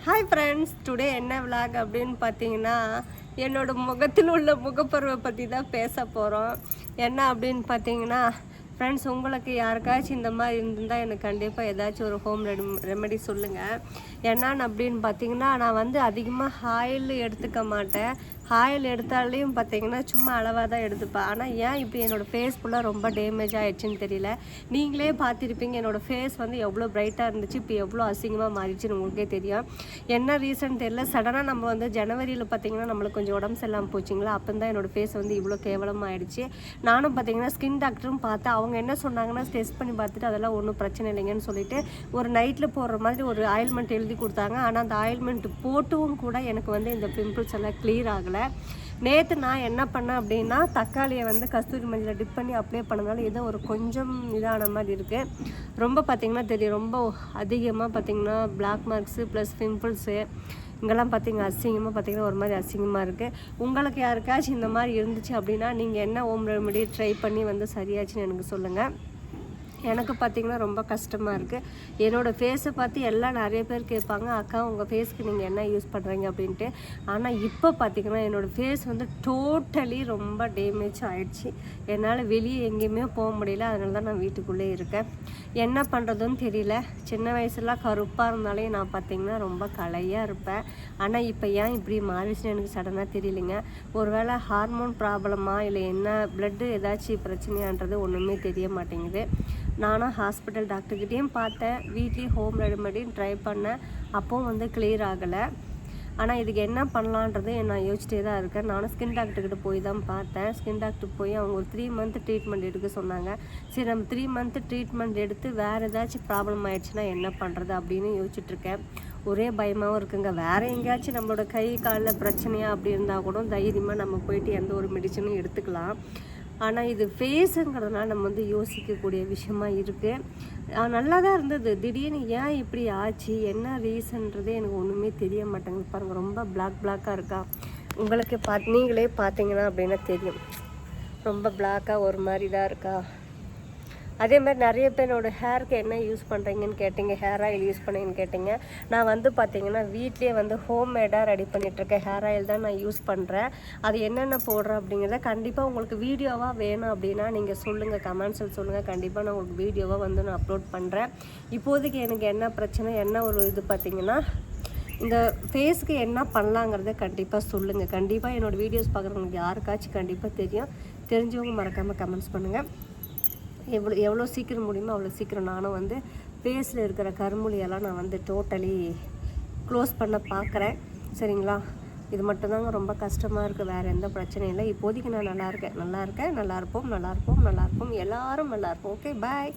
Hi friends, today என்ன vlog அப்படின்னு பார்த்தீங்கன்னா என்னோடய முகத்தில் உள்ள முகப்பருவை பற்றி தான் பேச போகிறோம். என்ன அப்படின்னு பார்த்தீங்கன்னா ஃப்ரெண்ட்ஸ், உங்களுக்கு யாருக்காச்சும் இந்த மாதிரி இருந்திருந்தால் எனக்கு கண்டிப்பாக ஏதாச்சும் ஒரு ஹோம் ரெமெடி சொல்லுங்கள். என்னன்னு அப்படின்னு பார்த்தீங்கன்னா, நான் வந்து அதிகமாக ஆயில் எடுத்துக்க மாட்டேன். ஆயில் எடுத்தாலையும் பார்த்தீங்கன்னா சும்மா அளவாக தான் எடுத்துப்பேன். ஆனால் ஏன் இப்படி என்னோடய ஃபேஸ் ஃபுல்லாக ரொம்ப டேமேஜ் ஆகிடுச்சின்னு தெரியல. நீங்களே பார்த்துருப்பீங்க, என்னோடய ஃபேஸ் வந்து எவ்வளோ பிரைட்டாக இருந்துச்சு, இப்போ எவ்வளோ அசிங்கமாக மாறிடுச்சுன்னு உங்களுக்கே தெரியும். என்ன ரீசன் தெரியல. சடனாக நம்ம வந்து ஜனவரியில் பார்த்தீங்கன்னா நம்மளுக்கு கொஞ்சம் உடம்பு சரியில்லாமல் போச்சிங்களா, அப்போ தான் என்னோடய ஃபேஸ் வந்து இவ்வளோ கேவலமாக ஆகிடுச்சு. நானும் பார்த்தீங்கன்னா ஸ்கின் டாக்டரும் பார்த்தேன். அவங்க என்ன சொன்னாங்கன்னா, டெஸ்ட் பண்ணி பார்த்துட்டு அதெல்லாம் ஒன்றும் பிரச்சனை இல்லைங்கன்னு சொல்லிட்டு ஒரு நைட்டில் போடுற மாதிரி ஒரு ஆயில்மெண்ட் எழுதி கொடுத்தாங்க. ஆனால் அந்த ஆயில்மெண்ட் போட்டும் கூட எனக்கு வந்து இந்த பிம்பிள்ஸ் எல்லாம் கிளியர் ஆகலை. நேற்று நான் என்ன பண்ணேன் அப்படின்னா, தக்காளியை வந்து கஸ்தூரி மஞ்சள் டிப் பண்ணி அப்ளை பண்ணதால ஏதோ ஒரு கொஞ்சம் இதான மாதிரி இருக்குது. ரொம்ப பார்த்திங்கன்னா தெரியும், ரொம்ப அதிகமாக பார்த்திங்கன்னா பிளாக் மார்க்ஸு ப்ளஸ் பிம்பிள்ஸு இங்கெல்லாம் பார்த்திங்கன்னா அசிங்கமாக பார்த்திங்கன்னா ஒரு மாதிரி அசிங்கமாக இருக்குது. உங்களுக்கு யாருக்காச்சும் இந்த மாதிரி இருந்துச்சு அப்படின்னா நீங்கள் என்ன ஹோம் ரெமெடி ட்ரை பண்ணி வந்து சரியாச்சுன்னு எனக்கு சொல்லுங்கள். எனக்கு பார்த்திங்கன்னா ரொம்ப கஷ்டமாக இருக்குது. என்னோடய ஃபேஸை பார்த்து எல்லாம் நிறைய பேர் கேட்பாங்க, அக்கா உங்கள் ஃபேஸ்க்கு நீங்கள் என்ன யூஸ் பண்ணுறீங்க அப்படின்ட்டு. ஆனால் இப்போ பார்த்திங்கன்னா என்னோடய ஃபேஸ் வந்து டோட்டலி ரொம்ப டேமேஜ் ஆகிடுச்சு. என்னால் வெளியே எங்கேயுமே போக முடியல. அதனால தான் நான் வீட்டுக்குள்ளே இருக்கேன். என்ன பண்ணுறதுன்னு தெரியல. சின்ன வயசுலாம் கருப்பாக இருந்தாலே நான் பார்த்திங்கன்னா ரொம்ப கலையாக இருப்பேன். ஆனால் இப்போ ஏன் இப்படி மாறிச்சுன்னு எனக்கு சடனாக தெரியலைங்க. ஒரு வேளை ஹார்மோன் ப்ராப்ளமா இல்லை என்ன ப்ளட்டு ஏதாச்சும் பிரச்சனையான்றது ஒன்றுமே தெரிய மாட்டேங்குது. நானும் ஹாஸ்பிட்டல் டாக்டர்கிட்டையும் பார்த்தேன், வீட்லேயும் ஹோம் ரெமெடியும் ட்ரை பண்ணேன். அப்போவும் வந்து கிளியர் ஆகலை. ஆனால் இதுக்கு என்ன பண்ணலான்றது நான் யோசிச்சிட்டே தான் இருக்கேன். நானும் ஸ்கின் டாக்டர்கிட்ட போய் தான் பார்த்தேன். ஸ்கின் டாக்டர் போய் அவங்க ஒரு 3 மந்த் ட்ரீட்மெண்ட் எடுக்க சொன்னாங்க. சரி, நம்ம 3 மந்த் ட்ரீட்மெண்ட் எடுத்து வேறு ஏதாச்சும் ப்ராப்ளம் ஆகிடுச்சுன்னா என்ன பண்ணுறது அப்படின்னு யோசிச்சுட்ருக்கேன். ஒரே பயமாகவும் இருக்குங்க. வேறு எங்கேயாச்சும் நம்மளோட கை காலில் பிரச்சனையாக அப்படி இருந்தால் கூட தைரியமாக நம்ம போயிட்டு எந்த ஒரு மெடிசனும் எடுத்துக்கலாம். ஆனால் இது ஃபேஸுங்கிறதுனால நம்ம வந்து யோசிக்கக்கூடிய விஷயமா இருக்குது. நல்லா தான் இருந்தது. திடீர்னு ஏன் இப்படி ஆச்சு, என்ன ரீசன்றதே எனக்கு ஒன்றுமே தெரிய மாட்டேங்குது. பாருங்கள், ரொம்ப பிளாக்காக இருக்கா. உங்களுக்கு நீங்களே பார்த்தீங்கன்னா அப்படின்னா தெரியும், ரொம்ப பிளாக்காக ஒரு மாதிரி தான் இருக்கா. அதே மாதிரி நிறைய பேரோட ஹேருக்கு என்ன யூஸ் பண்ணுறீங்கன்னு கேட்டிங்க, ஹேர் ஆயில் யூஸ் பண்ணீங்கன்னு கேட்டிங்க. நான் வந்து பார்த்திங்கன்னா வீட்லேயே வந்து ஹோம்மேடாக ரெடி பண்ணிகிட்ருக்கேன். ஹேர் ஆயில் தான் நான் யூஸ் பண்ணுறேன். அது என்னென்ன போடுறேன் அப்படிங்கிறத கண்டிப்பாக உங்களுக்கு வீடியோவாக வேணும் அப்படின்னா நீங்கள் சொல்லுங்கள், கமெண்ட்ஸில் சொல்லுங்கள். கண்டிப்பாக நான் உங்களுக்கு வீடியோவாக வந்து நான் அப்லோட் பண்ணுறேன். இப்போதைக்கு எனக்கு என்ன பிரச்சனை, என்ன ஒரு இது பார்த்திங்கன்னா, இந்த ஃபேஸுக்கு என்ன பண்ணலாங்கிறத கண்டிப்பாக சொல்லுங்கள். கண்டிப்பாக என்னோடய வீடியோஸ் பார்க்குறவங்களுக்கு யாருக்காச்சும் கண்டிப்பாக தெரியும். தெரிஞ்சவங்க மறக்காமல் கமெண்ட்ஸ் பண்ணுங்கள். எவ்வளோ சீக்கிரம் முடியுமோ அவ்வளோ சீக்கிரம் நானும் வந்து ஃபேஸில் இருக்கிற கருமொழியெல்லாம் நான் வந்து டோட்டலி க்ளோஸ் பண்ண பார்க்குறேன். சரிங்களா? இது மட்டும்தாங்க ரொம்ப கஷ்டமாக இருக்குது. வேறு எந்த பிரச்சனையும் இல்லை. இப்போதைக்கு நான் நல்லா இருக்கேன். நல்லா இருப்போம். எல்லோரும் நல்லா இருப்போம். ஓகே, பாய்.